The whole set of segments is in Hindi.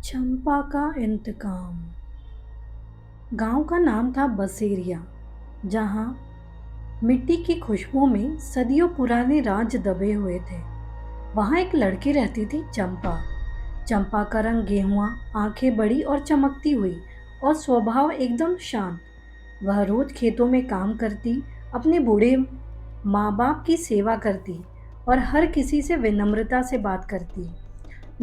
चंपा का इंतकाम। गांव का नाम था बसेरिया, जहां मिट्टी की खुशबू में सदियों पुराने राज दबे हुए थे। वहां एक लड़की रहती थी, चंपा। चंपा का रंग गेहुआ, आंखें बड़ी और चमकती हुई, और स्वभाव एकदम शांत। वह रोज खेतों में काम करती, अपने बूढ़े माँ बाप की सेवा करती और हर किसी से विनम्रता से बात करती।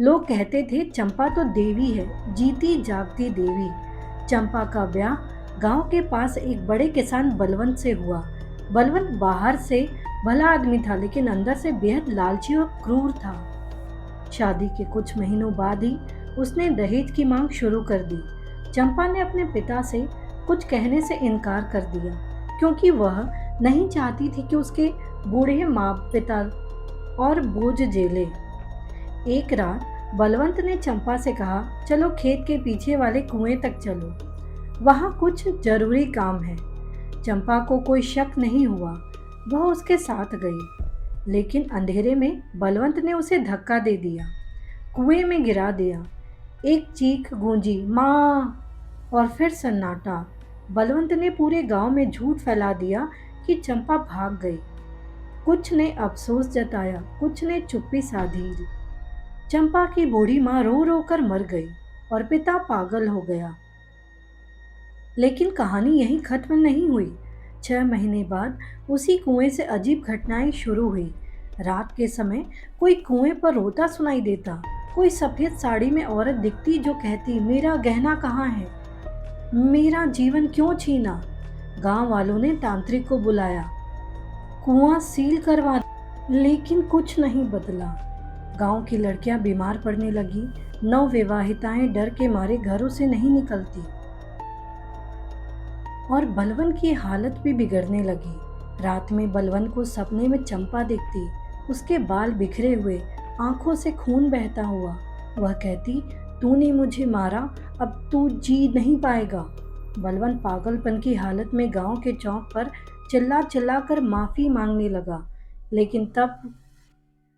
लोग कहते थे चंपा तो देवी है, जीती जागती देवी। चंपा का ब्याह गांव के पास एक बड़े किसान बलवंत से हुआ। बलवंत बाहर से भला आदमी था, लेकिन अंदर से बेहद लालची और क्रूर था। शादी के कुछ महीनों बाद ही उसने दहेज की मांग शुरू कर दी। चंपा ने अपने पिता से कुछ कहने से इनकार कर दिया, क्योंकि वह नहीं चाहती थी कि उसके बूढ़े माँ पिता और बोझ झेले। एक रात बलवंत ने चंपा से कहा, चलो खेत के पीछे वाले कुएं तक चलो, वहां कुछ जरूरी काम है। चंपा को कोई शक नहीं हुआ, वह उसके साथ गई। लेकिन अंधेरे में बलवंत ने उसे धक्का दे दिया, कुएं में गिरा दिया। एक चीख गूंजी, माँ! और फिर सन्नाटा। बलवंत ने पूरे गांव में झूठ फैला दिया कि चंपा भाग गई। कुछ ने अफसोस जताया, कुछ ने चुप्पी साधी। चंपा की बूढ़ी माँ रो रो कर मर गई और पिता पागल हो गया। लेकिन कहानी यहीं खत्म नहीं हुई। 6 महीने बाद उसी कुएं से अजीब घटनाएं शुरू हुई। रात के समय कोई कुएं पर रोता सुनाई देता। कोई सफेद साड़ी में औरत दिखती जो कहती, मेरा गहना कहाँ है, मेरा जीवन क्यों छीना। गांव वालों ने तांत्रिक को बुलाया, कुआं सील करवा, लेकिन कुछ नहीं बदला। गांव की लड़कियां बीमार पड़ने लगी। नवविवाहिताएं डर के मारे घरों से नहीं निकलती और बलवंत की हालत भी बिगड़ने लगी। रात में बलवंत को सपने में चंपा दिखती, उसके बाल बिखरे हुए, आंखों से खून बहता हुआ। वह कहती, तूने मुझे मारा, अब तू जी नहीं पाएगा। बलवंत पागलपन की हालत में गांव के चौक पर चिल्ला चिल्ला कर माफी मांगने लगा, लेकिन तब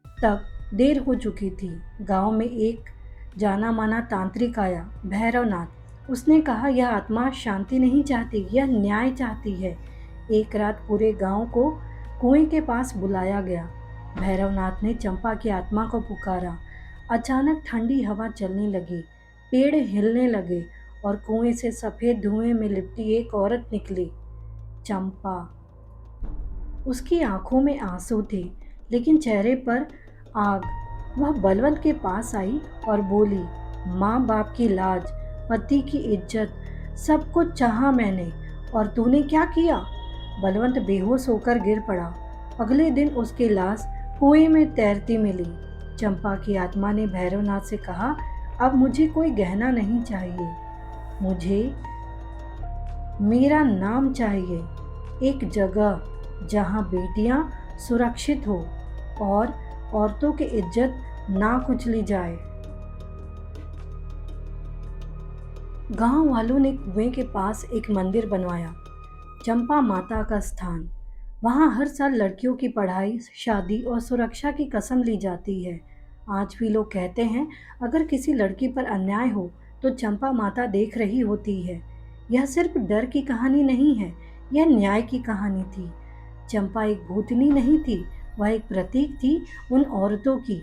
तक देर हो चुकी थी। गांव में एक जाना माना तांत्रिक आया, भैरवनाथ। उसने कहा, यह आत्मा शांति नहीं चाहती, यह न्याय चाहती है। एक रात पूरे गांव को कुएं के पास बुलाया गया। भैरवनाथ ने चंपा की आत्मा को पुकारा। अचानक ठंडी हवा चलने लगी, पेड़ हिलने लगे और कुएं से सफेद धुएं में लिपटी एक औरत निकली, चंपा। उसकी आंखों में आंसू थे, लेकिन चेहरे पर आग। वह बलवंत के पास आई और बोली, माँ बाप की लाज, पति की इज्जत, सब कुछ चाहा मैंने, और तूने क्या किया। बलवंत बेहोश होकर गिर पड़ा। अगले दिन उसकी लाश कुएं में तैरती मिली। चंपा की आत्मा ने भैरवनाथ से कहा, अब मुझे कोई गहना नहीं चाहिए, मुझे मेरा नाम चाहिए, एक जगह जहां बेटियां सुरक्षित हो और औरतों की इज्जत ना कुचली जाए। गांव वालों ने कुएं के पास एक मंदिर बनवाया, चंपा माता का स्थान। वहां हर साल लड़कियों की पढ़ाई, शादी और सुरक्षा की कसम ली जाती है। आज भी लोग कहते हैं, अगर किसी लड़की पर अन्याय हो तो चंपा माता देख रही होती है। यह सिर्फ डर की कहानी नहीं है, यह न्याय की कहानी थी। चंपा एक भूतनी नहीं थी, वह एक प्रतीक थी उन औरतों की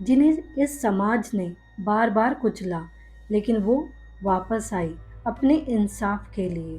जिन्हें इस समाज ने बार बार कुचला, लेकिन वो वापस आई अपने इंसाफ के लिए।